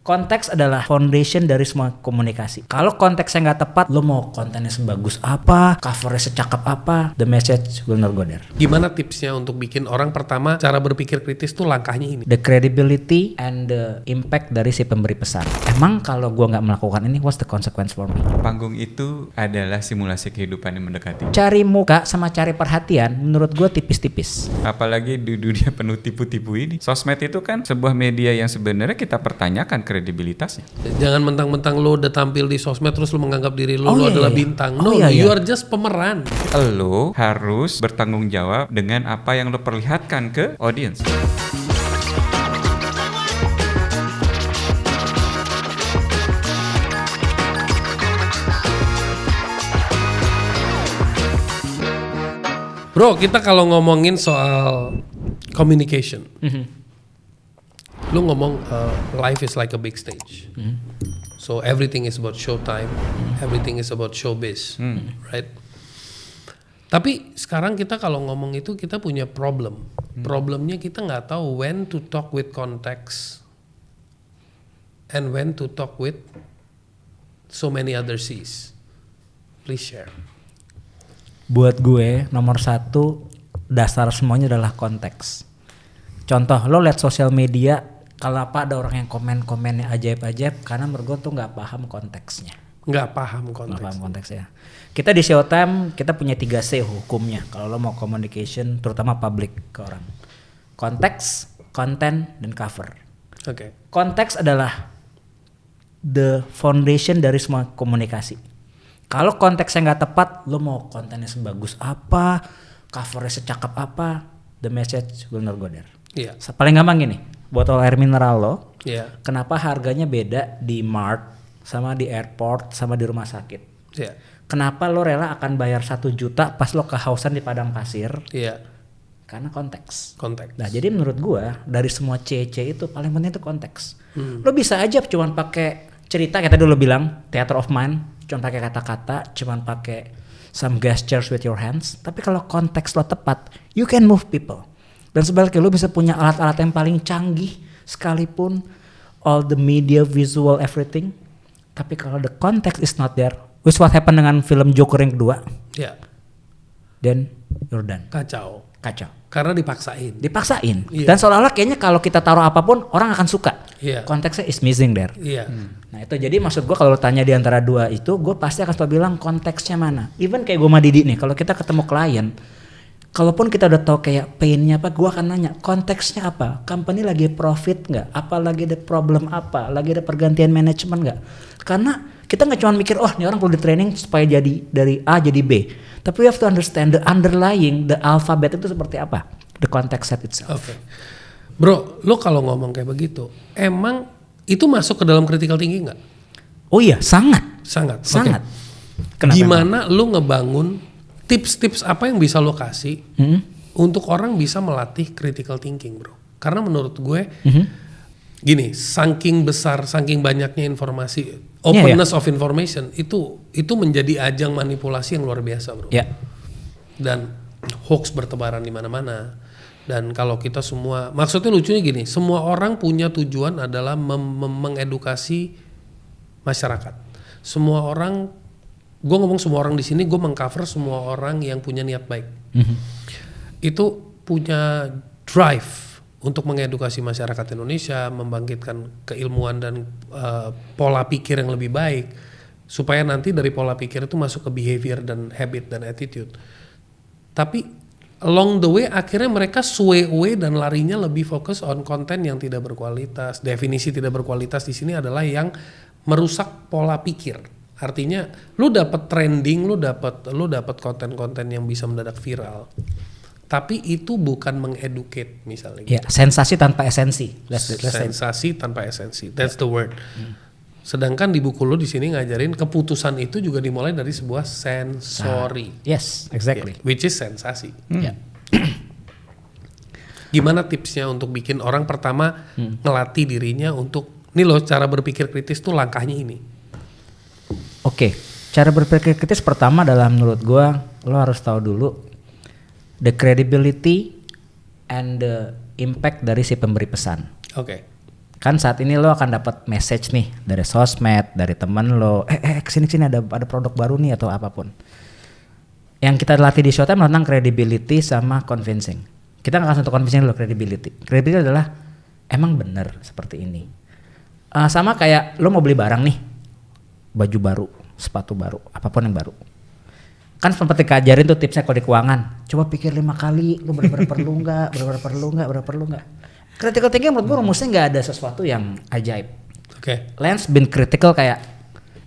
Konteks adalah foundation dari semua komunikasi. Kalau konteksnya nggak tepat, lo mau kontennya sebagus apa, covernya secakap apa, the message will not go there. Gimana tipsnya untuk bikin orang pertama cara berpikir kritis tuh langkahnya ini? The credibility and the impact dari si pemberi pesan. Emang kalau gue nggak melakukan ini, what's the consequence for me? Panggung itu adalah simulasi kehidupan yang mendekati. Cari muka sama cari perhatian, menurut gue tipis-tipis. Apalagi di dunia penuh tipu-tipu ini. Sosmed itu kan sebuah media yang sebenarnya kita pertanyakan kredibilitasnya. Jangan mentang-mentang lo udah tampil di sosmed terus lo menganggap diri lo adalah bintang. No, iya. you are just pemeran. Lo harus bertanggung jawab dengan apa yang lo perlihatkan ke audience. Bro, kita kalau ngomongin soal communication, lu ngomong life is like a big stage. So everything is about showtime, everything is about showbiz, right? Tapi sekarang kita kalau ngomong itu kita punya problem. Problemnya kita nggak tahu when to talk with context and when to talk with so many other C's. Please share. Buat gue nomor satu dasar semuanya adalah konteks. Contoh, lo liat sosial media, kalau apa ada orang yang komen-komennya ajaib-ajaib karena menurut gue tuh nggak paham konteksnya. Nggak paham konteksnya. Kita di Showtime kita punya 3C hukumnya kalau lo mau communication terutama public ke orang. Konteks, konten, dan cover. Oke. Konteks adalah the foundation dari semua komunikasi. Kalau konteksnya nggak tepat, lo mau kontennya sebagus apa, covernya secakap apa, the message will not go there. Iya. Paling gampang gini, botol air mineral lo, kenapa harganya beda di mart, sama di airport, sama di rumah sakit? Iya. Kenapa lo rela akan bayar 1 juta pas lo kehausan di padang pasir? Iya. Karena konteks. Konteks. Nah jadi menurut gua dari semua C itu paling penting itu konteks. Lo bisa aja cuman pakai cerita kayak tadi lo bilang, theater of mind. Cuma pakai kata-kata, cuma pakai some gestures with your hands. Tapi kalau konteks lo tepat, you can move people. Dan sebaliknya lo bisa punya alat-alat yang paling canggih sekalipun all the media, visual, everything. Tapi kalau the context is not there, which what happened dengan film Joker yang kedua, then you're done. Kacau. Karena dipaksain. Dan seolah-olah kayaknya kalau kita taruh apapun orang akan suka. Konteksnya is missing there. Nah itu jadi maksud gue kalau tanya di antara dua itu, gue pasti akan selalu bilang konteksnya mana. Even kayak gue sama Didi nih, kalau kita ketemu klien, kalaupun kita udah tahu kayak painnya apa, gue akan nanya konteksnya apa. Company lagi profit nggak? Apa lagi ada problem apa? Lagi ada pergantian manajemen nggak? Karena kita nggak cuma mikir, oh ini orang perlu di training supaya jadi dari A jadi B. Tapi we have to understand the underlying, the alphabet itu seperti apa, the context set itself. Oke. Bro, lo kalau ngomong kayak begitu, emang itu masuk ke dalam critical thinking nggak? Oh iya, sangat. Okay. Gimana lo ngebangun tips-tips apa yang bisa lo kasih untuk orang bisa melatih critical thinking, bro? Karena menurut gue, gini, saking banyaknya informasi, openness of information itu menjadi ajang manipulasi yang luar biasa, bro. Dan hoax bertebaran di mana-mana. Dan kalau kita semua, maksudnya lucunya gini, semua orang punya tujuan adalah mengedukasi masyarakat. Semua orang, gue ngomong semua orang di sini, gue mengcover semua orang yang punya niat baik. Itu punya drive untuk mengedukasi masyarakat Indonesia, membangkitkan keilmuan dan pola pikir yang lebih baik, supaya nanti dari pola pikir itu masuk ke behavior dan habit dan attitude. Tapi along the way akhirnya mereka sway away dan larinya lebih fokus on konten yang tidak berkualitas. Definisi tidak berkualitas di sini adalah yang merusak pola pikir. Artinya lu dapat trending, lu dapat konten-konten yang bisa mendadak viral. Tapi itu bukan mengeducate misalnya. Sensasi tanpa esensi. Sensasi tanpa esensi. That's the word. Sedangkan di buku lu di sini ngajarin keputusan itu juga dimulai dari sebuah sensori. Yes, exactly. Which is sensasi. Gimana tipsnya untuk bikin orang pertama ngelatih dirinya untuk, nih loh cara berpikir kritis tuh langkahnya ini. Oke, cara berpikir kritis pertama adalah menurut gue, lo harus tahu dulu the credibility and the impact dari si pemberi pesan. Oke. Kan saat ini lo akan dapat message nih dari sosmed, dari temen lo, kesini ada produk baru nih atau apapun. Yang kita latih di Showtime tentang credibility sama convincing. Kita nggak akan sentuh convincing dulu, credibility. Credibility adalah emang bener seperti ini. Sama kayak lo mau beli barang nih, baju baru, sepatu baru, apapun yang baru. Kan seperti kajarin tuh tipsnya kalau di keuangan. Coba pikir 5 kali, lo bener-bener perlu nggak? Critical thinking menurut gue rumusnya nggak ada sesuatu yang ajaib. Oke. Lance been critical kayak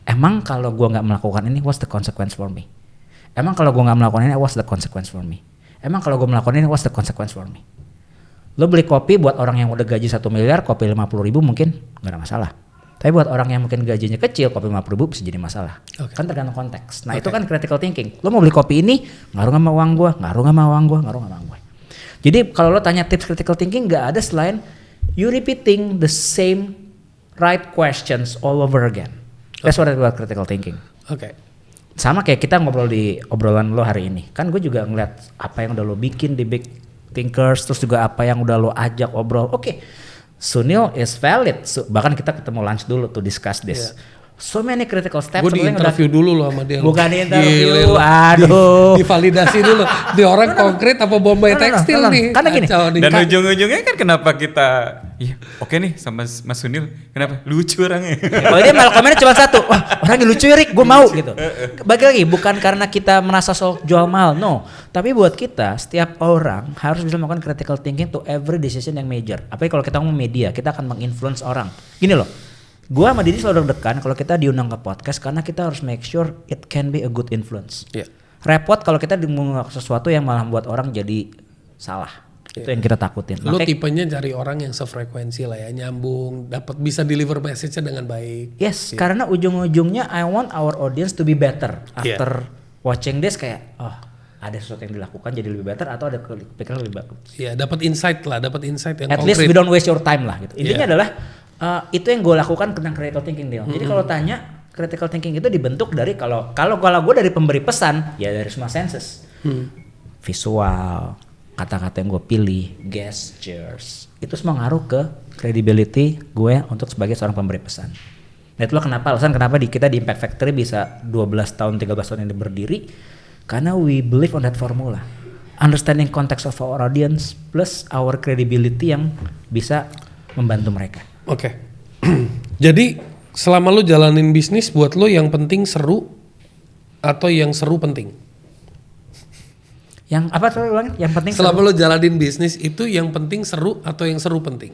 emang kalau gue nggak melakukan ini, what's the consequence for me? Emang kalau gue nggak melakukan ini, what's the consequence for me? Emang kalau gue melakukan ini, what's the consequence for me? Lo beli kopi buat orang yang udah gaji 1 miliar, kopi 50.000 mungkin nggak ada masalah. Tapi buat orang yang mungkin gajinya kecil, kopi 50.000 bisa jadi masalah. Okay. Kan tergantung konteks. Nah itu kan critical thinking. Lo mau beli kopi ini, ngaruh nggak sama uang gue, ngaruh nggak sama uang gue. Jadi kalau lo tanya tips critical thinking nggak ada selain you repeating the same right questions all over again. That's what I call critical thinking. Oke. Sama kayak kita ngobrol di obrolan lo hari ini. Kan gue juga ngeliat apa yang udah lo bikin di Big Thinkers, terus juga apa yang udah lo ajak obrol. Oke, Sunil is valid. Bahkan kita ketemu lunch dulu to discuss this. Yeah. So many critical steps. Gue di interview dulu loh sama dia. Bukan di interview, aduh. Divalidasi dulu. Di orang konkret apa Bombay tekstil nih. Karena gini. Dan ujung-ujungnya kan kenapa kita, oke nih sama Mas Sunil, kenapa lucu orangnya. Kalau dia malah komennya cuma satu, wah orangnya lucu ya Rick, gue mau gitu. Bagi lagi, bukan karena kita merasa sok jual mahal, no. Tapi buat kita, setiap orang harus bisa melakukan critical thinking to every decision yang major. Apalagi kalau kita ngomong media, kita akan menginfluence orang. Gini loh. Gua sama Didi selalu deg-degan kalau kita diundang ke podcast karena kita harus make sure it can be a good influence. Yeah. Repot kalau kita mengungkap sesuatu yang malah membuat orang jadi salah. Itu yang kita takutin. Lo tipenya cari orang yang sefrekuensi lah ya, nyambung, dapat bisa deliver message-nya dengan baik. Yes, karena ujung-ujungnya I want our audience to be better after watching this kayak ada sesuatu yang dilakukan jadi lebih better atau ada kepikiran lebih bagus. Iya, dapat insight yang At konkret. At least we don't waste your time lah gitu. Intinya adalah itu yang gue lakukan tentang critical thinking Dale. Jadi kalau tanya critical thinking itu dibentuk dari kalau gue dari pemberi pesan ya dari semua senses, visual, kata-kata yang gue pilih, gestures, itu semua ngaruh ke credibility gue untuk sebagai seorang pemberi pesan. Nah itulah kenapa kita di Impact Factory bisa 12 tahun 13 tahun ini berdiri karena we believe on that formula. Understanding context of our audience plus our credibility yang bisa membantu mereka. Oke. Jadi selama lu jalanin bisnis buat lu yang penting seru atau yang seru penting? Yang apa tuh Bang? Yang penting selama lu jalanin bisnis itu yang penting seru atau yang seru penting?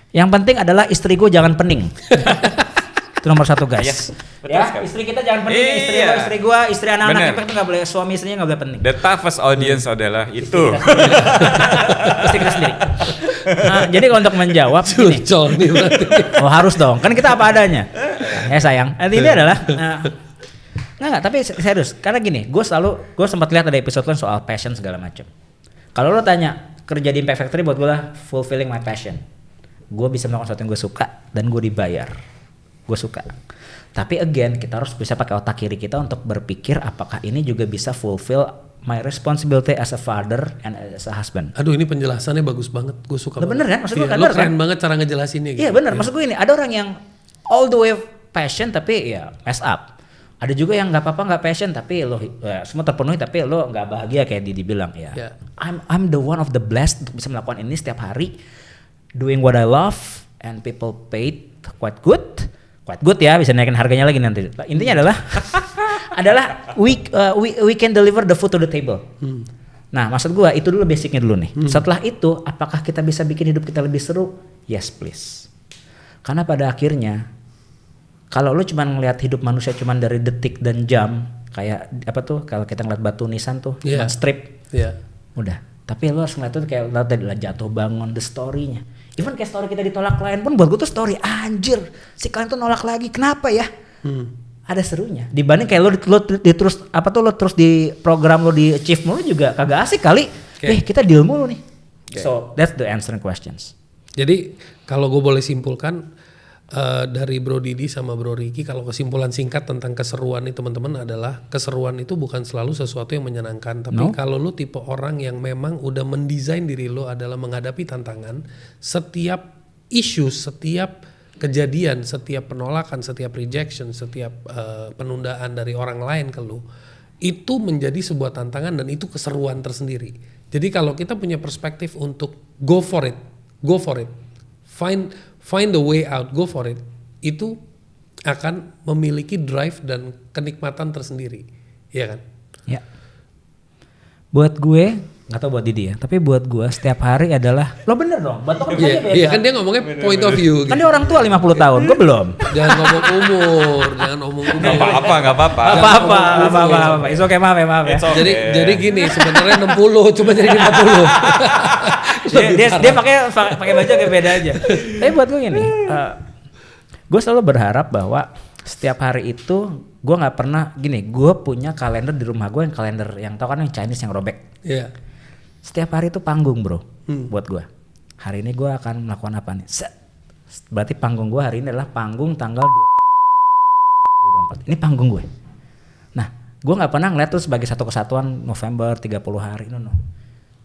Yang penting adalah istri gue jangan pening. Itu nomor 1 guys. Yes, istri kita jangan pening. Istri gue, istri anak-anak kita nggak boleh, suami istrinya nggak boleh pening. The toughest audience adalah itu. Istri kita sendiri. Nah, jadi kalau untuk menjawab ini, harus dong. Kan kita apa adanya. Ya sayang. Ini adalah nggak. Tapi serius. Karena gini, gue sempat lihat ada episode kan soal passion segala macam. Kalau lo tanya kerja di Impact Factory buat gue lah fulfilling my passion. Gue bisa melakukan sesuatu yang gue suka dan gue dibayar. Gue suka. Tapi again kita harus bisa pakai otak kiri kita untuk berpikir apakah ini juga bisa fulfill my responsibility as a father and as a husband. Aduh ini penjelasannya bagus banget, gue suka banget. Bener kan? Maksud gue lo keren banget cara ngejelasinnya. Iya gitu. Bener, maksud gue ini ada orang yang all the way passion tapi ya mess up. Ada juga yang nggak apa-apa nggak passion tapi lo semua terpenuhi tapi lo nggak bahagia kayak Didi bilang ya. Yeah. I'm the one of the blessed untuk bisa melakukan ini setiap hari, doing what I love and people paid quite good ya, bisa naikin harganya lagi nanti. Intinya adalah we can deliver the food to the table. Nah maksud gue itu dulu basicnya dulu nih. Setelah itu apakah kita bisa bikin hidup kita lebih seru? Yes please. Karena pada akhirnya kalau lu cuma ngelihat hidup manusia cuma dari detik dan jam kayak apa tuh kalau kita ngeliat batu nisan tuh cuma strip, udah. Tapi lu harus ngeliat tuh kayak tadi lah jatuh bangun the story-nya. Even kayak story kita ditolak klien pun buat gue tuh story anjir si klien tuh nolak lagi kenapa ya? Ada serunya dibanding kayak lo terus di program lo di achieve mulu juga kagak asik kali. Kita deal mulu nih. So that's the answering questions. Jadi kalau gue boleh simpulkan dari Bro Didi sama Bro Ricky, kalau kesimpulan singkat tentang keseruan nih teman-teman adalah keseruan itu bukan selalu sesuatu yang menyenangkan, tapi kalau lu tipe orang yang memang udah mendesain diri lu adalah menghadapi tantangan, setiap issues, setiap kejadian, setiap penolakan, setiap rejection, setiap penundaan dari orang lain ke lu, itu menjadi sebuah tantangan dan itu keseruan tersendiri. Jadi kalau kita punya perspektif untuk go for it, find the way out, go for it, itu akan memiliki drive dan kenikmatan tersendiri, ya kan? Ya. Buat gue, nggak tahu buat Didi ya, tapi buat gue setiap hari adalah, lo bener dong, Batok kan beda. Iya kan dia ngomongnya point of view. Kan dia orang tua 50 tahun, gue belum. Jangan ngomong umur. Nggak apa-apa. Apa-apa. It's okay, maaf ya. Okay. Jadi gini, sebenarnya 60, cuma jadi 50. dia pakai baju kayak beda aja. Tapi buat gue gini, gue selalu berharap bahwa setiap hari itu gue nggak pernah gini, gue punya kalender di rumah gue, yang kalender yang tau kan yang Chinese yang robek. Iya. Setiap hari itu panggung bro, buat gue. Hari ini gue akan melakukan apa nih? Berarti panggung gue hari ini adalah panggung tanggal 24. Ini panggung gue. Nah, gue nggak pernah ngeliat tuh sebagai satu kesatuan November 30 hari. No.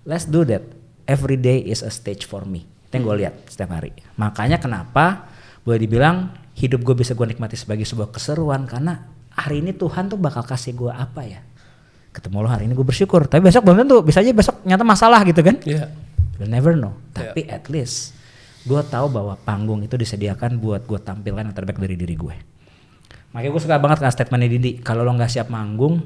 Let's do that. Every day is a stage for me. Itu yang gue lihat setiap hari. Makanya kenapa boleh dibilang hidup gue bisa gue nikmati sebagai sebuah keseruan, karena hari ini Tuhan tuh bakal kasih gue apa ya? Ketemu lo hari ini gue bersyukur, tapi besok belum tentu, bisa aja besok nyata masalah gitu kan? Iya. We'll never know. Tapi at least gue tahu bahwa panggung itu disediakan buat gue tampilkan yang terbaik dari diri gue. Makanya gue suka banget dengan statementnya Didi. Kalau lo nggak siap manggung,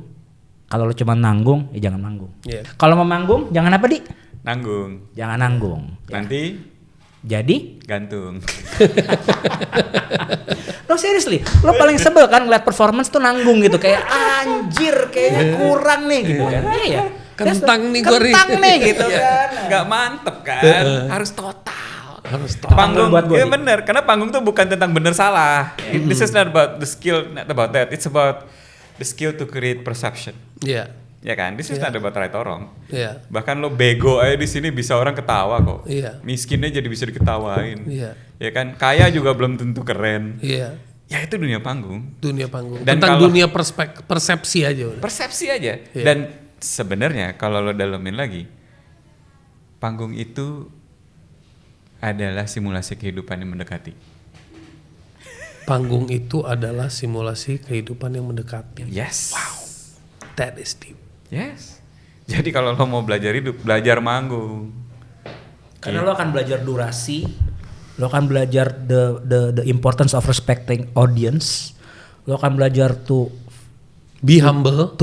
kalau lo cuma nanggung, ya jangan manggung. Yeah. Kalau mau manggung, jangan apa Di? Nanggung. Jangan nanggung. Nanti jadi gantung. No seriously, lo paling sebel kan ngeliat performance tuh nanggung gitu, kayak anjir kayaknya kurang nih gitu kan. Iya. Kentang nih gitu kan. Nggak mantep kan. Harus total. Panggung buat iya bener, karena panggung tuh bukan tentang bener salah. This is not about the skill, not about that. It's about the skill to create perception. Iya. Ya kan, this is not about right or wrong. Iya. Bahkan lo bego aja di sini bisa orang ketawa kok. Iya. Miskinnya jadi bisa diketawain. Iya. Ya kan, kaya juga belum tentu keren. Iya. Ya itu dunia panggung. Dunia panggung. Dan tentang dunia persepsi aja. Persepsi aja. Iya. Dan sebenarnya kalau lo dalemin lagi, panggung itu adalah simulasi kehidupan yang mendekati. Panggung itu adalah simulasi kehidupan yang mendekati. Yes. Wow. That is deep. Yes. Jadi kalau lo mau belajar hidup, belajar manggung. Karena lo akan belajar durasi, lo akan belajar the importance of respecting audience, lo akan belajar to be humble,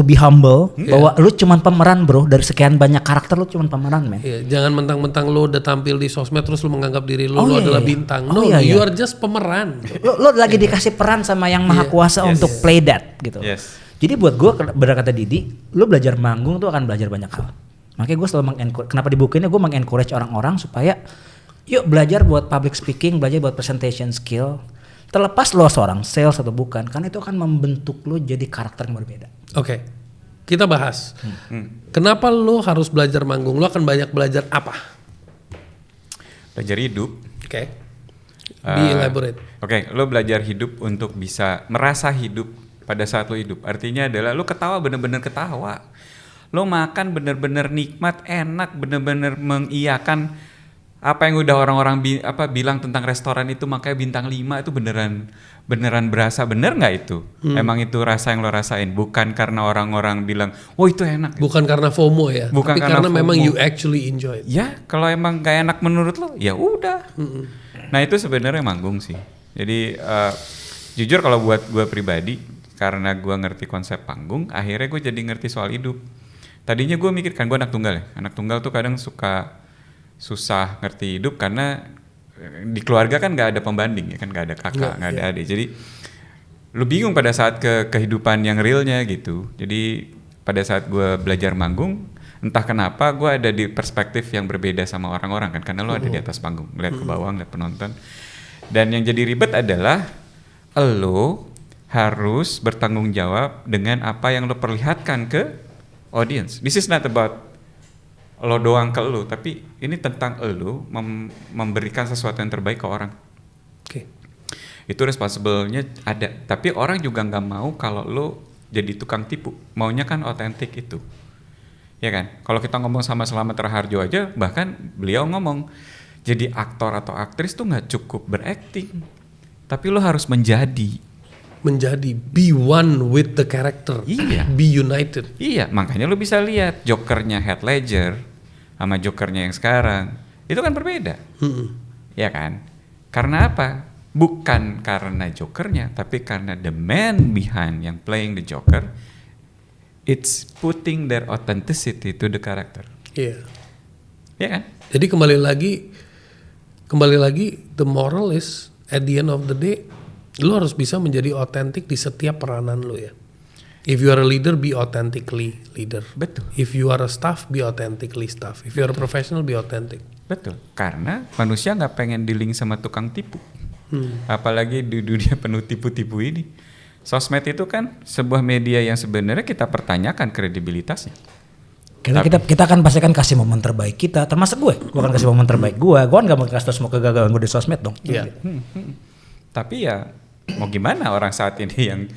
bahwa lo cuman pemeran bro, dari sekian banyak karakter lo cuman pemeran men. Iya, jangan mentang-mentang lo udah tampil di sosmed terus lo menganggap diri lo adalah bintang. You are just pemeran. Lo lagi dikasih peran sama yang maha kuasa untuk play that gitu. Yes. Jadi buat gue, benar kata Didi, lo belajar manggung tuh akan belajar banyak hal. Makanya gue selalu kenapa di buku ini gue mengencourage orang-orang supaya yuk belajar buat public speaking, belajar buat presentation skill. Terlepas lo seorang sales atau bukan, karena itu akan membentuk lo jadi karakter yang berbeda. Oke, kita bahas. Kenapa lo harus belajar manggung? Lo akan banyak belajar apa? Belajar hidup. Oke. Di-elaborate. Oke, lo belajar hidup untuk bisa merasa hidup pada saat lo hidup. Artinya adalah lo ketawa bener-bener ketawa. Lo makan bener-bener nikmat, enak, bener-bener mengiyakan apa yang udah orang-orang bilang tentang restoran itu, makanya bintang 5 itu beneran berasa. Bener nggak itu? Emang itu rasa yang lo rasain, bukan karena orang-orang bilang, "Oh, itu enak." Bukan karena FOMO ya, bukan tapi karena memang you actually enjoy it. Ya, kalau emang gak enak menurut lo, ya udah. Nah, itu sebenarnya manggung sih. Jadi jujur kalau buat gue pribadi, karena gue ngerti konsep panggung, akhirnya gue jadi ngerti soal hidup. Tadinya gue mikir, kan gue anak tunggal ya. Anak tunggal tuh kadang suka susah ngerti hidup karena di keluarga kan gak ada pembanding ya kan, gak ada kakak, gak ada adik. Jadi lu bingung pada saat kehidupan yang realnya gitu. Jadi pada saat gue belajar manggung, entah kenapa gue ada di perspektif yang berbeda sama orang-orang kan, karena lu ada di atas panggung, ngeliat ke bawah, ngeliat penonton. Dan yang jadi ribet adalah lu harus bertanggung jawab dengan apa yang lo perlihatkan ke audience. This is not about lo doang ke lo, tapi ini tentang lo memberikan sesuatu yang terbaik ke orang. Oke. Itu responsible-nya ada, tapi orang juga nggak mau kalau lo jadi tukang tipu. Maunya kan otentik itu, ya kan? Kalau kita ngomong sama Slamet Raharjo aja, bahkan beliau ngomong, Jadi aktor atau aktris tuh nggak cukup berakting, tapi lo harus menjadi be one with the character. Iya. Be united. Iya, makanya lo bisa lihat Jokernya Heath Ledger sama Jokernya yang sekarang itu kan berbeda. Ya kan? Karena apa? Bukan karena Jokernya, tapi karena the man behind yang playing the Joker, it's putting their authenticity to the character. Iya. Ya kan? Jadi kembali lagi the moral is at the end of the day lu harus bisa menjadi otentik di setiap peranan lu ya. If you are a leader, be authentically leader. Betul. If you are a staff, be authentically staff. If you are a professional, be authentic. Betul. Karena manusia nggak pengen dealing sama tukang tipu. Apalagi di dunia penuh tipu-tipu ini. Sosmed itu kan sebuah media yang sebenarnya kita pertanyakan kredibilitasnya. Karena kita akan pasti akan kasih momen terbaik kita, termasuk gue akan kasih momen terbaik gue kan gak mau kasih tau semua kegagalan gue di sosmed dong. Iya. Tapi ya mau gimana orang saat ini yang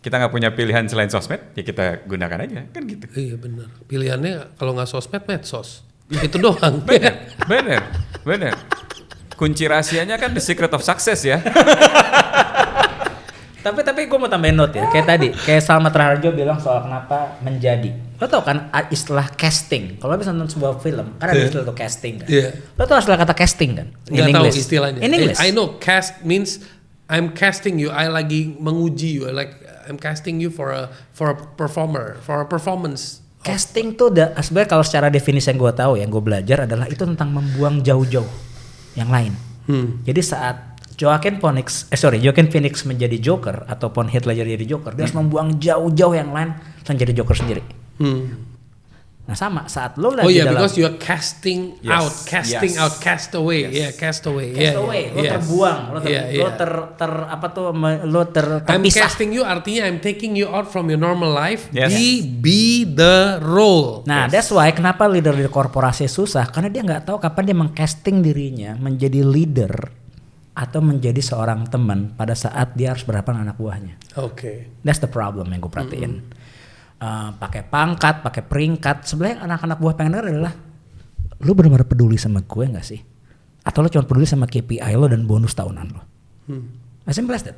kita nggak punya pilihan selain sosmed, ya kita gunakan aja kan gitu. Iya benar. Pilihannya kalau nggak sosmed, medsos. Itu doang. Bener. Kunci rahasianya kan the secret of success ya. Tapi gue mau tambahin note ya, kayak Salma Traharjo bilang soal kenapa menjadi. Lo tau kan istilah casting, kalau bisa nonton sebuah film, kan ada istilah tuh casting kan. Lo tau istilah kata casting kan? Nggak tahu istilahnya. In English. I know cast means I'm casting you, I lagi menguji you, like I'm casting you for a performer, for a performance. Casting tuh sebenarnya kalau secara definisi yang gue tahu, yang gue belajar adalah itu tentang membuang jauh-jauh yang lain. Jadi saat Joaquin Phoenix menjadi Joker ataupun Heath Ledger jadi Joker, dia harus membuang jauh-jauh yang lain dan jadi Joker sendiri. Nah sama saat lo lagi dalam because you are casting out, cast away. Lo terbuang, lo terpisah. I'm casting you artinya I'm taking you out from your normal life. Be the role. Nah, that's why kenapa leader di korporasi susah, karena dia nggak tahu kapan dia mengcasting dirinya menjadi leader atau menjadi seorang teman pada saat dia harus berhadapan anak buahnya. That's the problem yang gue perhatiin. Pakai pangkat, pakai peringkat. Sebenarnya anak-anak buah pengen denger adalah lu benar-benar peduli sama gue nggak sih? Atau lu cuma peduli sama KPI lo dan bonus tahunan lo? As simple as that.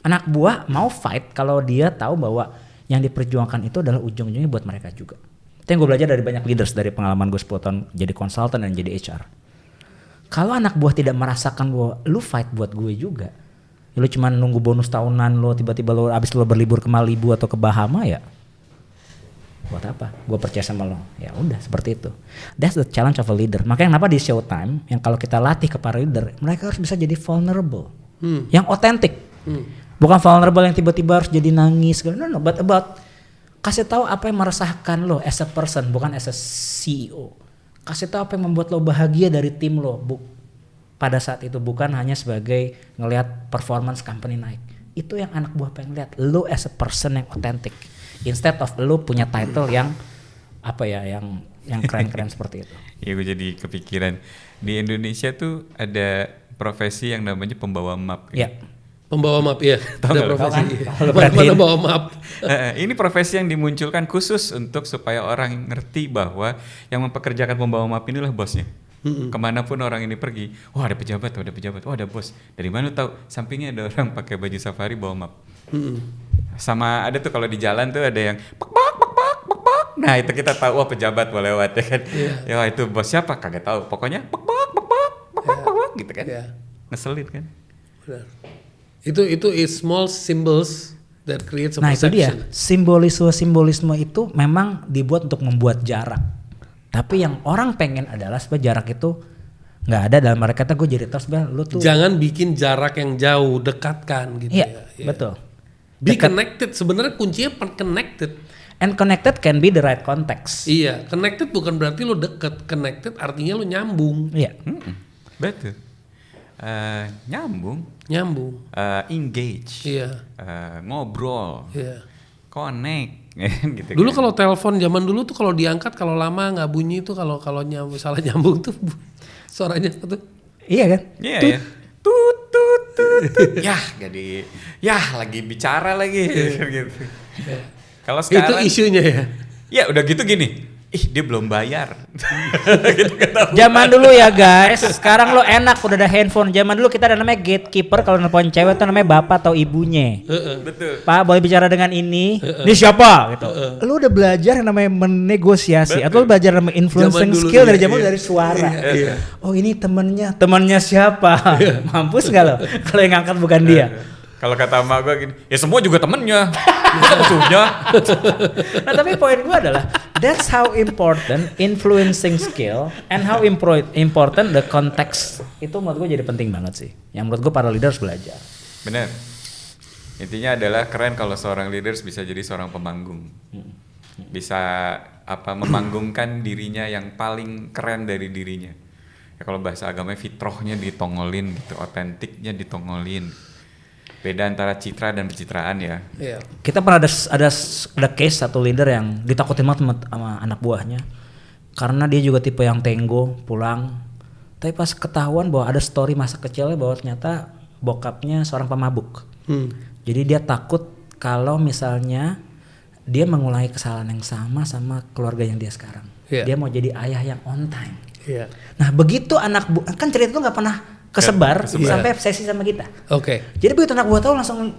Anak buah mau fight kalau dia tahu bahwa yang diperjuangkan itu adalah ujung-ujungnya buat mereka juga. Itu yang gue belajar dari banyak leaders, dari pengalaman gue 10 tahun jadi konsultan dan jadi HR. Kalau anak buah tidak merasakan bahwa lu fight buat gue juga, ya lu cuma nunggu bonus tahunan lo, tiba-tiba lo abis lo berlibur ke Malibu atau ke Bahama, ya buat apa? Gue percaya sama lo. Ya udah seperti itu. That's the challenge of a leader. Makanya kenapa di Showtime yang kalau kita latih ke para leader, mereka harus bisa jadi vulnerable, yang otentik. Bukan vulnerable yang tiba-tiba harus jadi nangis. No, but about kasih tahu apa yang meresahkan lo as a person, bukan as a CEO. Kasih tahu apa yang membuat lo bahagia dari tim lo. Pada saat itu bukan hanya sebagai ngelihat performance company naik. Itu yang anak buah pengen lihat. Lo as a person yang otentik. Instead of lo punya title yang apa ya, yang keren-keren seperti itu. Iya, gue jadi kepikiran di Indonesia tuh ada profesi yang namanya pembawa map. Iya. Pembawa map ya. Ada profesi. Mana bawa map. Ini profesi yang dimunculkan khusus untuk supaya orang ngerti bahwa yang mempekerjakan pembawa map inilah bosnya. Kemanapun orang ini pergi, wah ada pejabat, wah ada bos. Dari mana tahu? Sampingnya ada orang pakai baju safari bawa map. Sama ada tuh kalau di jalan tuh ada yang bak. Nah itu kita tahu, wah pejabat mau lewat ya kan. Ya itu bos siapa? Kagak tahu. Pokoknya bak gitu kan. Ngeselin kan. Benar. Itu is small symbols that creates a perception. Nah itu dia, simbolisme itu memang dibuat untuk membuat jarak. Tapi yang orang pengen adalah supaya jarak itu nggak ada, dalam mereka kata gue jadi terus lu tuh jangan bikin jarak yang jauh, dekatkan gitu. Iya, betul. Be connected, sebenarnya kuncinya connected. And connected can be the right context. Iya, connected bukan berarti lo deket, connected artinya lo nyambung. Iya, betul. Nyambung, engage, ngobrol, connect. Gitu dulu kan. Kalau telepon zaman dulu tuh kalau diangkat kalau lama nggak bunyi tuh kalau salah nyambung tuh suaranya tuh. Iya kan? Iya. Tut. Lagi bicara lagi gitu. Kalau sekarang itu isunya ya. Ya udah gitu gini. dia belum bayar. Zaman dulu ya guys, sekarang lo enak udah ada handphone. Zaman dulu kita ada namanya gatekeeper, kalau nelpon cewek tuh namanya bapak atau ibunya. Betul. Pak boleh bicara dengan ini siapa gitu. Lo udah belajar yang namanya menegosiasi. Betul. Atau lo belajar namanya influencing skill dari zaman dari suara. Oh ini temennya siapa? Mampus gak lo kalau yang ngangkat bukan dia. Kalau kata emak gue gini, ya semua juga temennya, bukan musuhnya. Nah tapi poin gue adalah that's how important influencing skill and how important the context itu menurut gue jadi penting banget sih. Yang menurut gue para leaders belajar. Bener. Intinya adalah keren kalau seorang leaders bisa jadi seorang pemanggung, bisa memanggungkan dirinya yang paling keren dari dirinya. Ya kalau bahasa agamanya fitrohnya ditongolin gitu, otentiknya ditongolin. Beda antara citra dan pencitraan ya. Iya. Kita pernah ada case satu leader yang ditakutin banget sama anak buahnya. Karena dia juga tipe yang tenggo, pulang. Tapi pas ketahuan bahwa ada story masa kecilnya bahwa ternyata bokapnya seorang pemabuk. Jadi dia takut kalau misalnya dia mengulangi kesalahan yang sama keluarga yang dia sekarang. Dia mau jadi ayah yang on time. Nah begitu anak kan cerita itu nggak pernah kesebar sampai sesi sama kita. Jadi begitu anak buah tahu langsung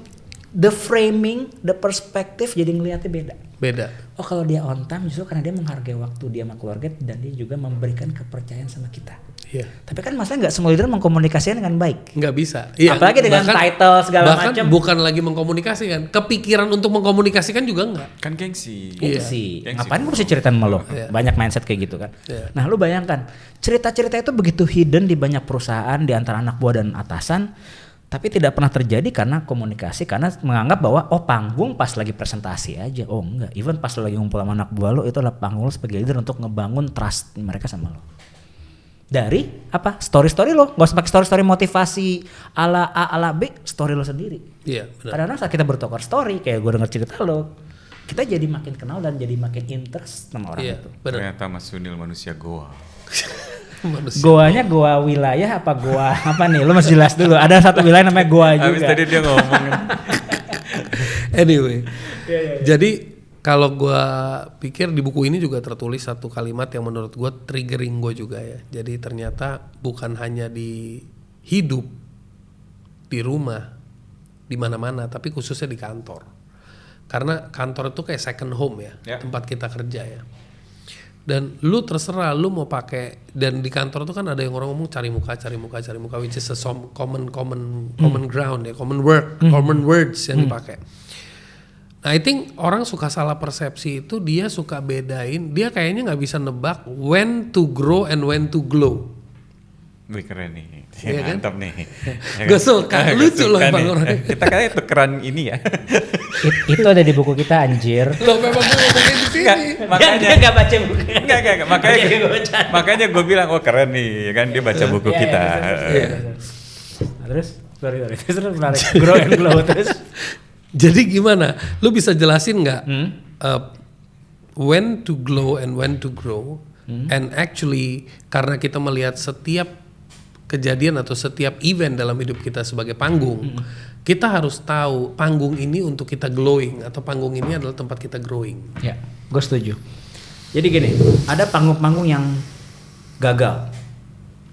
the framing, the perspective jadi ngeliatnya beda. Oh kalau dia on time justru karena dia menghargai waktu dia sama keluarga dan dia juga memberikan kepercayaan sama kita. Tapi kan masalahnya nggak semua leader mengkomunikasikan dengan baik. Nggak bisa. Apalagi dengan title segala macam. Bahkan bukan lagi mengkomunikasikan, kepikiran untuk mengkomunikasikan juga nggak. Kan gengsi. Ngapain gue mesti ceritain sama lo? Banyak mindset kayak gitu kan. Nah lu bayangkan cerita-cerita itu begitu hidden di banyak perusahaan di antara anak buah dan atasan. Tapi tidak pernah terjadi karena komunikasi, karena menganggap bahwa panggung pas lagi presentasi aja. Oh enggak, even pas lo lagi ngumpul sama anak buah lo itu adalah panggung lo sebagai leader untuk ngebangun trust mereka sama lo. Dari story lo, gak usah pakai story motivasi ala A ala B, story lo sendiri. Kadang-kadang saat kita bertukar story kayak gue denger cerita lo, kita jadi makin kenal dan jadi makin interest sama orang itu. Ternyata Mas Sunil manusia goa. Goanya goa wilayah apa goa apa nih? Lu mesti jelas dulu. Ada satu wilayah namanya goa juga. Habis tadi dia ngomong. Anyway, jadi kalau gue pikir di buku ini juga tertulis satu kalimat yang menurut gue triggering gue juga ya. Jadi ternyata bukan hanya di hidup, di rumah, di mana-mana, tapi khususnya di kantor. Karena kantor itu kayak second home ya, tempat kita kerja ya. Dan lu terserah lu mau pakai, dan di kantor tuh kan ada yang orang ngomong cari muka which is a common ground ya, common words yang dipakai. Nah, I think orang suka salah persepsi itu, dia suka bedain, dia kayaknya nggak bisa nebak when to grow and when to glow. Wih keren nih, mantap nih. Gue suka, lucu loh bang orang. Kita kayaknya tukeran ini ya. Itu ada di buku kita anjir. Loh memang gue ngomongin di sini. Makanya dia nggak baca buku. Enggak. Makanya gue bilang keren nih, kan dia baca buku kita. Nah, terus menarik. Grow and glow terus. Jadi gimana? Lu bisa jelasin nggak when to glow and when to grow? And actually karena kita melihat setiap kejadian atau setiap event dalam hidup kita sebagai panggung, kita harus tahu panggung ini untuk kita glowing atau panggung ini adalah tempat kita growing. Ya, gue setuju. Jadi gini, ada panggung-panggung yang gagal,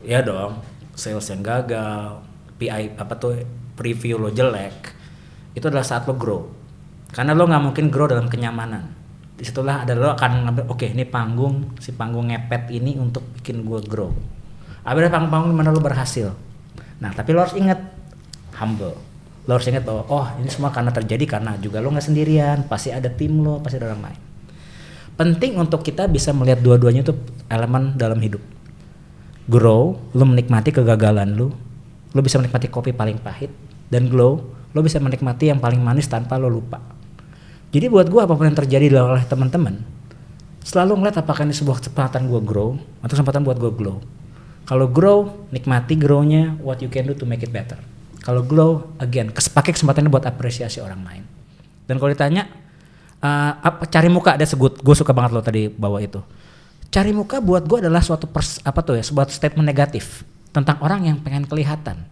ya dong, sales yang gagal, preview lo jelek, itu adalah saat lo grow, karena lo nggak mungkin grow dalam kenyamanan. Disitulah ada lo akan ngambil, oke, ini panggung, si panggung ngepet ini untuk bikin gue grow. Ada panggung-panggung dimana lo berhasil. Nah tapi lo harus ingat humble. Lo harus ingat bahwa ini semua karena terjadi karena juga lo nggak sendirian, pasti ada tim lo, pasti ada orang lain. Penting untuk kita bisa melihat dua-duanya itu elemen dalam hidup. Grow, lo menikmati kegagalan lo bisa menikmati kopi paling pahit, dan glow, lo bisa menikmati yang paling manis tanpa lo lupa. Jadi buat gue apapun yang terjadi oleh teman-teman, selalu ngeliat apakah ini sebuah kesempatan gue grow atau kesempatan buat gue glow. Kalau grow, nikmati grownya, what you can do to make it better. Kalau glow, again, pakai kesempatan ini buat apresiasi orang lain. Dan kalau ditanya, cari muka, that's good. Gue suka banget lo tadi bawa itu. Cari muka buat gue adalah suatu sebuah statement negatif tentang orang yang pengen kelihatan.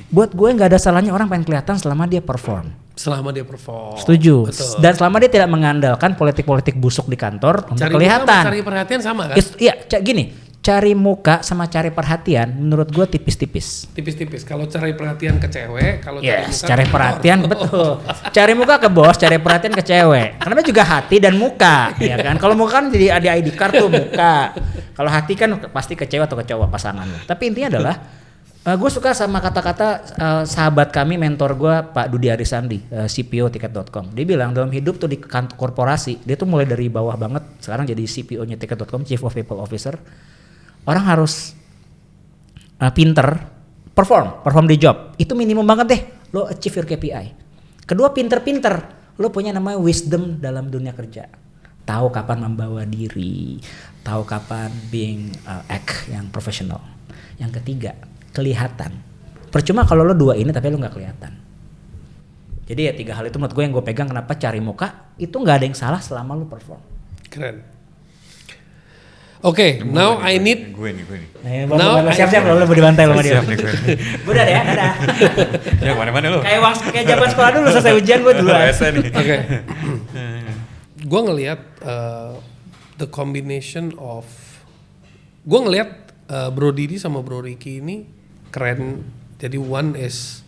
Buat gue nggak ada salahnya orang pengen kelihatan selama dia perform. Selama dia perform. Setuju. Betul. Dan selama dia tidak mengandalkan politik-politik busuk di kantor untuk kelihatan. Cari perhatian sama kan? Iya, gini, cari muka sama cari perhatian menurut gue tipis-tipis. Tipis-tipis. Kalau cari perhatian ke cewek, kalau cari perhatian betul. Cari muka ke bos, cari perhatian ke cewek. Karena juga hati dan muka, ya kan? Kalau muka kan jadi ada ID card tuh muka. Kalau hati kan pasti ke cewek atau ke cowok pasangan. Tapi intinya adalah gue suka sama kata-kata sahabat kami, mentor gue Pak Dudi Arisandi, CPO Tiket.com. Dia bilang dalam hidup tuh di kantor korporasi, dia tuh mulai dari bawah banget, sekarang jadi CPO-nya Tiket.com, Chief of People Officer. Orang harus pinter, perform di job. Itu minimum banget deh, lo achieve your KPI. Kedua, pinter-pinter, lo punya namanya wisdom dalam dunia kerja. Tahu kapan membawa diri, tahu kapan being act yang profesional. Yang ketiga, kelihatan. Percuma kalau lo dua ini tapi lo nggak kelihatan. Jadi ya 3 hal itu menurut gue yang gue pegang. Kenapa cari muka itu nggak ada yang salah selama lo perform. Keren. Oke, now I need. Gue nih. Now siap-siap lo mau dibantai lo sama dia. Gue udah ya, dadah. Ya mana-mana lo. Kayak zaman sekolah dulu selesai ujian gue dulu. Oke. Gue ngelihat the combination of. Gue ngelihat Bro Didi sama Bro Ricky ini keren. Jadi one is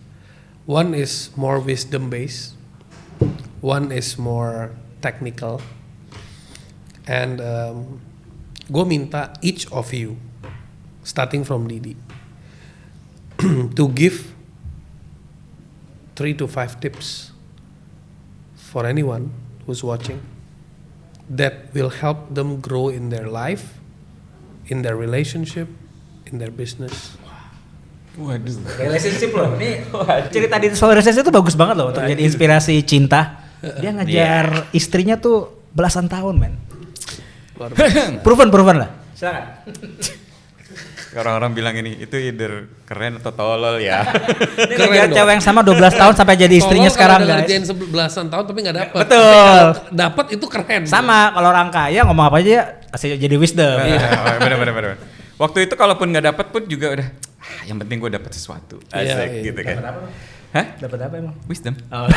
more wisdom based, one is more technical, and gue minta each of you, starting from Didi, to give 3 to 5 tips for anyone who's watching that will help them grow in their life, in their relationship, in their business. Waduh. Relationship loh. Ini cerita di soal relationship itu bagus banget loh untuk jadi inspirasi cinta. Dia ngajar istrinya tuh belasan tahun, men. Proven lah. Silakan. Orang-orang bilang ini itu either keren atau tolol ya. Ini ngajar cewek yang sama 12 tahun sampai jadi istrinya sekarang, guys. Ngerjain belasan tahun tapi nggak dapet. Betul. Dapat itu keren. Sama kalau orang kaya ngomong apa aja ya kasih jadi wisdom. Bener. Waktu itu kalaupun nggak dapat pun juga udah. Yang penting gue dapat sesuatu. Asik gitu kan. Dapat apa? Hah? Dapat apa emang? Wisdom. Oh.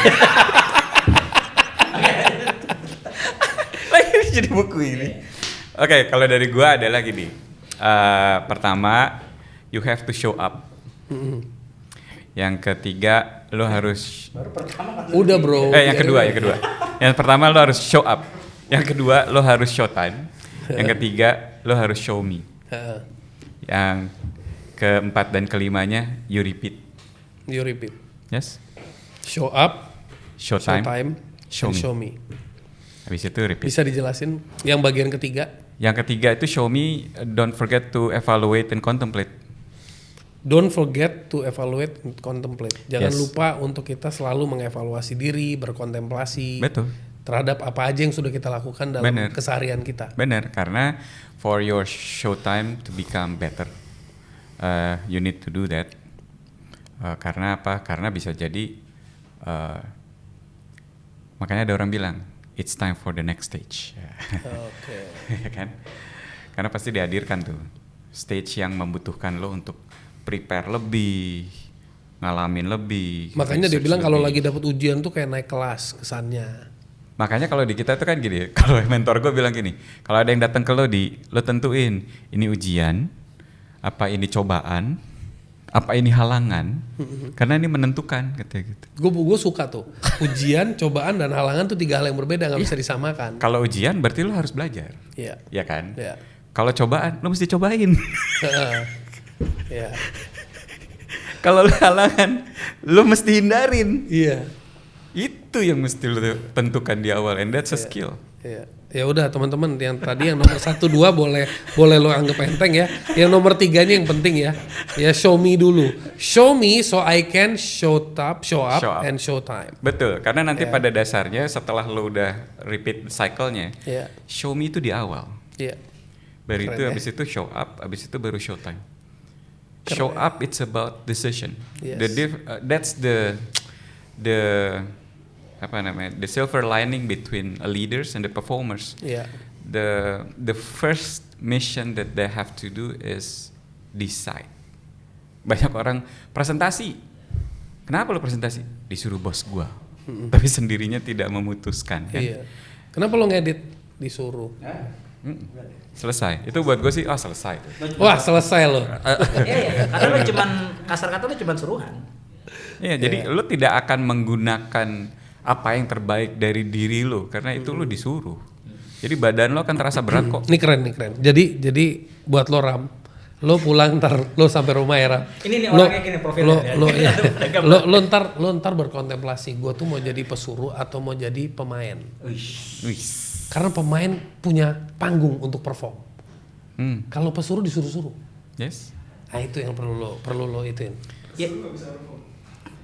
Lagi jadi buku ini. Oke, kalau dari gue adalah gini. Pertama, you have to show up. Yang ketiga, lo harus. Baru pertama kan. Udah bro. Yang kedua. Yang pertama lo harus show up. Yang kedua lo harus show time. Yang ketiga lo harus show me. Yang keempat dan kelimanya you repeat. Yes. Show up, show time, show me. Habis itu repeat. Bisa dijelasin yang bagian ketiga? Yang ketiga itu show me, don't forget to evaluate and contemplate. Don't forget to evaluate and contemplate. Jangan lupa untuk kita selalu mengevaluasi diri, berkontemplasi. Betul. Terhadap apa aja yang sudah kita lakukan dalam keseharian kita. Benar, karena for your show time to become better, you need to do that. Karena apa? Karena bisa jadi, makanya ada orang bilang, it's time for the next stage. Oke. Kan? Karena pasti dihadirkan tuh stage yang membutuhkan lo untuk prepare lebih, ngalamin lebih. Makanya dia bilang kalau lagi dapat ujian tuh kayak naik kelas kesannya. Makanya kalau di kita tuh kan gini, kalau mentor gue bilang gini, kalau ada yang datang ke lo lo tentuin ini ujian, apa ini cobaan, apa ini halangan, karena ini menentukan katanya gitu. Gue suka tuh ujian, cobaan dan halangan tuh 3 hal yang berbeda, nggak bisa disamakan. Kalau ujian berarti lo harus belajar, ya kan? Yeah. Kalau cobaan lo mesti cobain. Yeah. Kalau halangan lo mesti hindarin. Iya. Itu yang mesti lo tentukan di awal, and that's a skill. Iya. Ya udah teman-teman, yang tadi yang nomor 1, 2 boleh lo anggap enteng ya. Yang nomor 3-nya yang penting ya. Ya show me dulu. Show me so I can show up and show time. Betul, karena nanti pada dasarnya setelah lo udah repeat cycle-nya, show me itu di awal. Iya. Baru itu habis itu show up, habis itu baru show time. Show up it's about decision. Yes. That's the apa namanya, the silver lining between leaders and the performers. Yeah. The first mission that they have to do is decide. Banyak orang presentasi. Kenapa lo presentasi? Disuruh bos gua. tapi sendirinya tidak memutuskan kan. Iya. Kenapa lo ngedit disuruh? Selesai. Itu buat gue sih selesai. Wah, selesai lo. Iya, karena lo cuman kasar kata lo cuman suruhan. Iya, jadi lo tidak akan menggunakan apa yang terbaik dari diri lo karena itu lo disuruh. Jadi badan lo akan terasa berat kok. Ini keren. Jadi buat lo Ram, lo pulang ntar lo sampai rumah ya Ram. Ini orangnya gini profilnya. Lo ntar berkontemplasi. Gue tuh mau jadi pesuruh atau mau jadi pemain. Karena pemain punya panggung untuk perform. Kalau pesuruh disuruh-suruh. Yes. Nah itu yang perlu lo ituin. Yeah.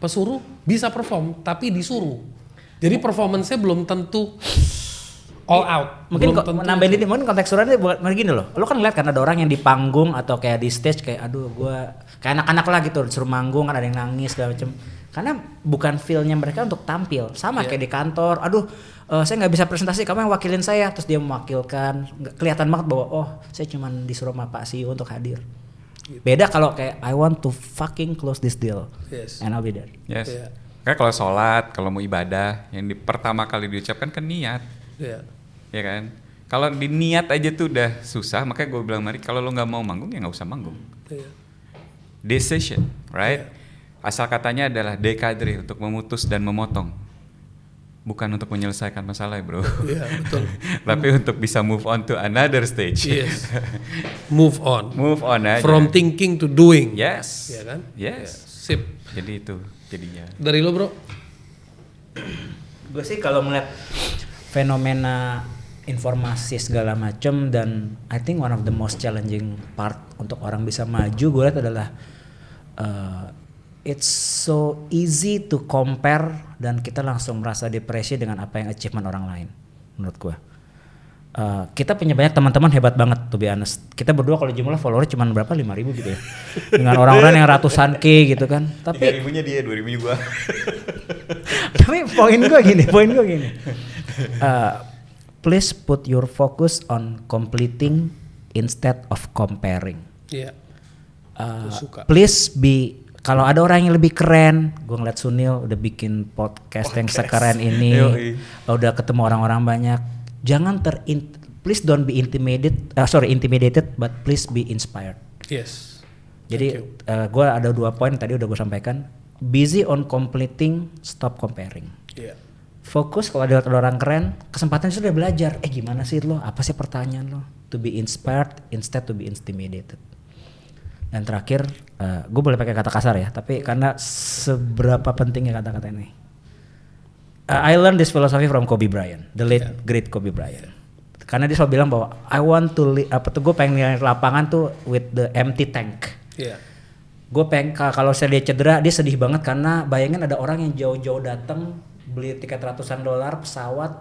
Pesuruh bisa perform tapi disuruh. Jadi performance-nya belum tentu all out. Mungkin nambahin ini, mungkin konteks suratnya buat gini loh. Lo kan ngeliat kan ada orang yang di panggung atau kayak di stage kayak aduh gue kayak anak-anak lah gitu disuruh manggung kan ada yang nangis segala macem. Karena bukan feel-nya mereka untuk tampil. Sama kayak di kantor, aduh saya nggak bisa presentasi, kamu yang wakilin saya. Terus dia mewakilkan, kelihatan banget bahwa saya cuman disuruh sama Pak CEO untuk hadir. Beda kalau kayak I want to fucking close this deal and I'll be there. Yes. Kayak kalau sholat, kalau mau ibadah, yang pertama kali diucapkan kan niat. Ya kan? Kalau di niat aja tuh udah susah, makanya gue bilang mari kalau lo nggak mau manggung ya nggak usah manggung. Decision, right? Asal katanya adalah dekadre untuk memutus dan memotong, bukan untuk menyelesaikan masalah, bro. Iya betul. Tapi untuk bisa move on to another stage. Yes. Move on aja. From thinking to doing. Yes. Ya kan? Yes. Sip. Jadi itu jadinya. Dari lo bro? Gue sih kalau melihat fenomena informasi segala macam, dan I think one of the most challenging part untuk orang bisa maju gue lihat adalah it's so easy to compare dan kita langsung merasa depresi dengan apa yang achievement orang lain menurut gue. Kita punya banyak teman-teman hebat banget to be honest. Kita berdua kalau jumlah follower cuma berapa 5.000 gitu ya. Dengan orang-orang yang ratusan K gitu kan. Tapi 3.000-nya dia, 2.000 gua. Tapi poin gue gini. Please put your focus on completing instead of comparing. Iya. Suka. Please be, kalau ada orang yang lebih keren, gue ngeliat Sunil udah bikin podcast yang sekeren ini, udah ketemu orang-orang banyak. Jangan please don't be intimidated, but please be inspired. Yes. Jadi gue ada 2 poin tadi udah gue sampaikan. Busy on completing, stop comparing. Yeah. Fokus kalau ada orang keren, kesempatan sudah belajar. Gimana sih lo? Apa sih pertanyaan lo? To be inspired instead to be intimidated. Dan terakhir, gue boleh pakai kata kasar ya, tapi karena seberapa pentingnya kata-kata ini. I learned this philosophy from Kobe Bryant, the late great Kobe Bryant. Karena dia selalu bilang bahwa I want to gue pengen lihat lapangan tuh with the empty tank. Yeah. Gue pengen kalau saya dia cedera, dia sedih banget karena bayangin ada orang yang jauh-jauh datang beli tiket $100 pesawat,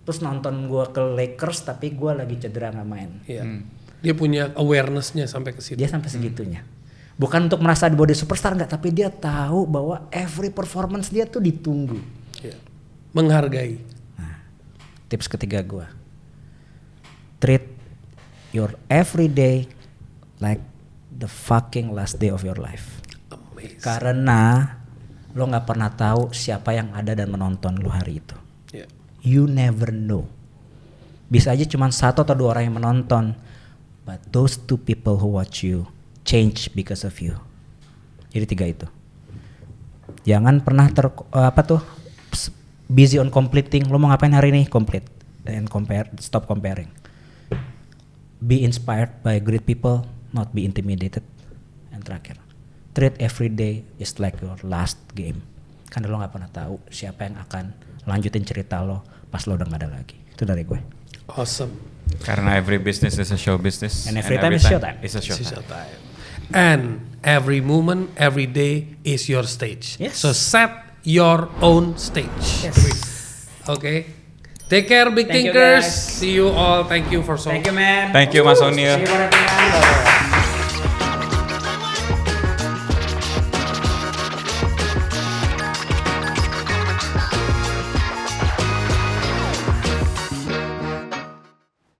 terus nonton gue ke Lakers tapi gue lagi cedera nggak main. Yeah. Dia punya awarenessnya sampai ke situ. Dia sampai segitunya. Bukan untuk merasa body superstar nggak, tapi dia tahu bahwa every performance dia tuh ditunggu. Yeah. Menghargai. Nah, tips ketiga gue, treat your everyday like the fucking last day of your life. Amazing. Karena lo nggak pernah tahu siapa yang ada dan menonton lo hari itu. Yeah. You never know. Bisa aja cuma 1 atau 2 orang yang menonton, but those 2 people who watch you change because of you. Jadi 3 itu. Jangan pernah busy on completing. Lo mau ngapain hari ini? Complete. And stop comparing. Be inspired by great people, not be intimidated. And terakhir, treat every day is like your last game. Karena lo gak pernah tahu siapa yang akan lanjutin cerita lo pas lo udah gak ada lagi. Itu dari gue. Awesome. Karena every business is a show business. And every time is showtime. It's a showtime. And every moment, every day is your stage. Yes. So set your own stage. Yes. Okay. Take care, big Thank you, thinkers. guys. See you all. Thank you for so. Thank you, man. Thank you, Mas O'Neil. See you for everyone.